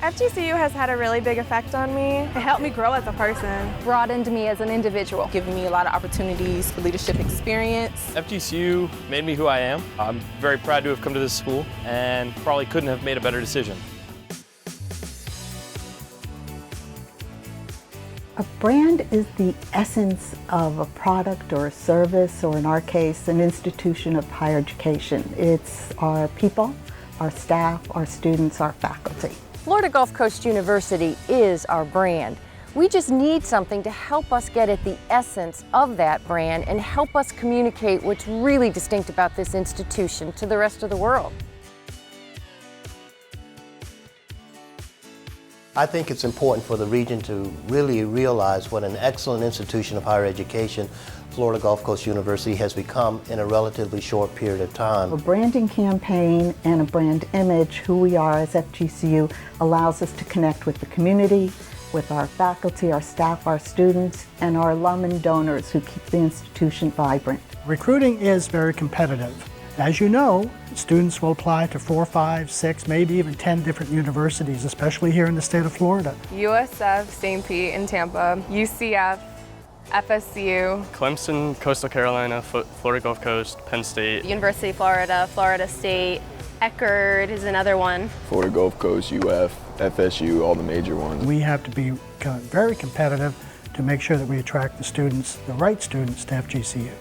FGCU has had a really big effect on me. It helped me grow as a person. Broadened me as an individual. Giving me a lot of opportunities for leadership experience. FGCU made me who I am. I'm very proud to have come to this school and probably couldn't have made a better decision. A brand is the essence of a product or a service, or in our case, an institution of higher education. It's our people, our staff, our students, our faculty. Florida Gulf Coast University is our brand. We just need something to help us get at the essence of that brand and help us communicate what's really distinct about this institution to the rest of the world. I think it's important for the region to really realize what an excellent institution of higher education Florida Gulf Coast University has become in a relatively short period of time. A branding campaign and a brand image, who we are as FGCU, allows us to connect with the community, with our faculty, our staff, our students, and our alum and donors who keep the institution vibrant. Recruiting is very competitive. As you know, students will apply to 4, 5, 6, maybe even 10 different universities, especially here in the state of Florida. USF, St. Pete in Tampa, UCF, FSU, Clemson, Coastal Carolina, Florida Gulf Coast, Penn State. University of Florida, Florida State, Eckerd is another one. Florida Gulf Coast, UF, FSU, all the major ones. We have to be very competitive to make sure that we attract the students, the right students, to FGCU.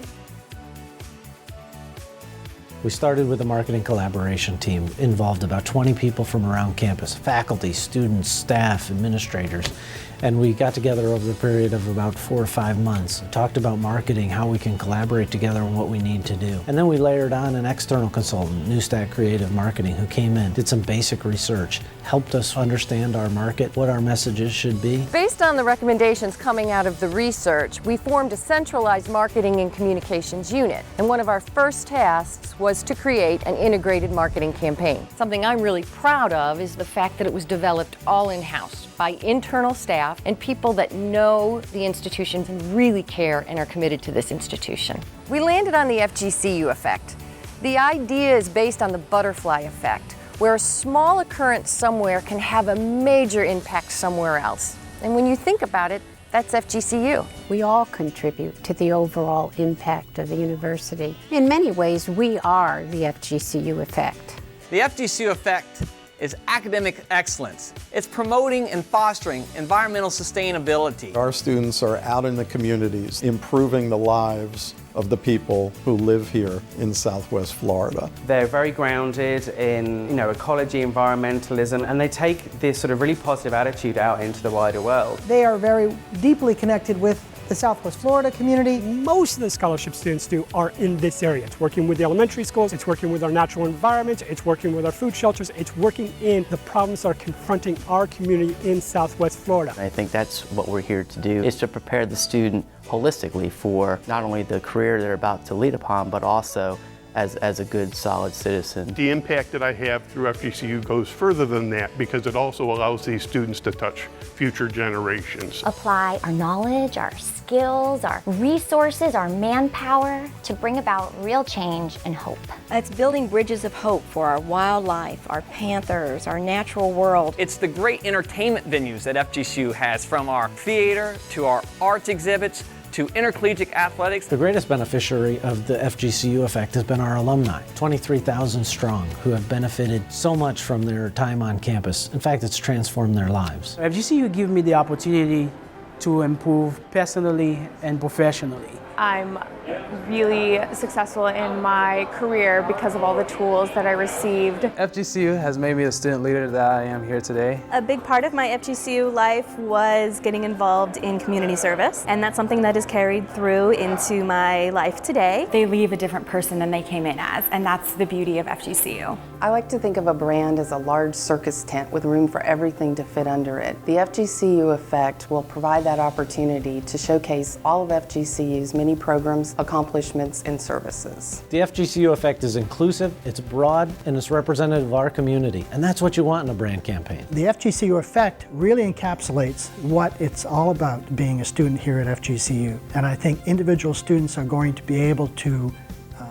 We started with a marketing collaboration team, involved about 20 people from around campus, faculty, students, staff, administrators, and we got together over the period of about 4 or 5 months, talked about marketing, how we can collaborate together on what we need to do. And then we layered on an external consultant, Newstack Creative Marketing, who came in, did some basic research, helped us understand our market, what our messages should be. Based on the recommendations coming out of the research, we formed a centralized marketing and communications unit. And one of our first tasks was to create an integrated marketing campaign. Something I'm really proud of is the fact that it was developed all in-house by internal staff and people that know the institution and really care and are committed to this institution. We landed on the FGCU effect. The idea is based on the butterfly effect, where a small occurrence somewhere can have a major impact somewhere else. And when you think about it, that's FGCU. We all contribute to the overall impact of the university. In many ways, we are the FGCU effect. The FGCU effect is academic excellence. It's promoting and fostering environmental sustainability. Our students are out in the communities, improving the lives of the people who live here in Southwest Florida. They're very grounded in, ecology, environmentalism, and they take this sort of really positive attitude out into the wider world. They are very deeply connected with the Southwest Florida community. Most of the scholarship students are in this area. It's working with the elementary schools, it's working with our natural environment, it's working with our food shelters, it's working in the problems that are confronting our community in Southwest Florida. I think that's what we're here to do, is to prepare the student holistically for not only the career they're about to lead upon, but also as a good, solid citizen. The impact that I have through FGCU goes further than that because it also allows these students to touch future generations. Apply our knowledge, our skills, our resources, our manpower to bring about real change and hope. It's building bridges of hope for our wildlife, our panthers, our natural world. It's the great entertainment venues that FGCU has, from our theater to our arts exhibits to intercollegiate athletics. The greatest beneficiary of the FGCU effect has been our alumni, 23,000 strong, who have benefited so much from their time on campus. In fact, it's transformed their lives. FGCU gives me the opportunity to improve personally and professionally. I'm really successful in my career because of all the tools that I received. FGCU has made me the student leader that I am here today. A big part of my FGCU life was getting involved in community service, and that's something that is carried through into my life today. They leave a different person than they came in as, and that's the beauty of FGCU. I like to think of a brand as a large circus tent with room for everything to fit under it. The FGCU effect will provide that opportunity to showcase all of FGCU's many programs, accomplishments, and services. The FGCU effect is inclusive, it's broad, and it's representative of our community. And that's what you want in a brand campaign. The FGCU effect really encapsulates what it's all about being a student here at FGCU. And I think individual students are going to be able to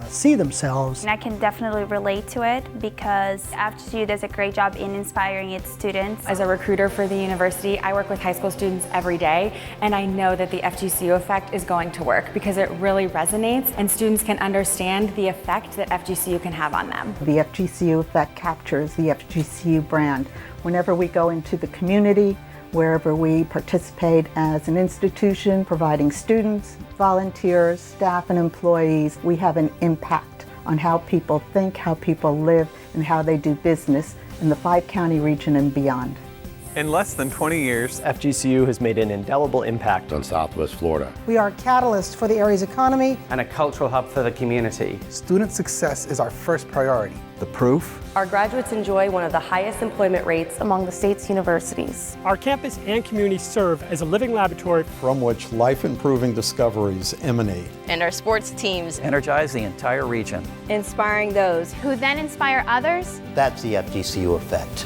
see themselves. And I can definitely relate to it because FGCU does a great job in inspiring its students. As a recruiter for the university, I work with high school students every day, and I know that the FGCU effect is going to work because it really resonates and students can understand the effect that FGCU can have on them. The FGCU effect captures the FGCU brand. Whenever we go into the community, wherever we participate as an institution, providing students, volunteers, staff, and employees, we have an impact on how people think, how people live, and how they do business in the 5-county region and beyond. In less than 20 years, FGCU has made an indelible impact on Southwest Florida. We are a catalyst for the area's economy and a cultural hub for the community. Student success is our first priority. The proof? Our graduates enjoy one of the highest employment rates among the state's universities. Our campus and community serve as a living laboratory from which life-improving discoveries emanate. And our sports teams energize the entire region, inspiring those who then inspire others. That's the FGCU effect.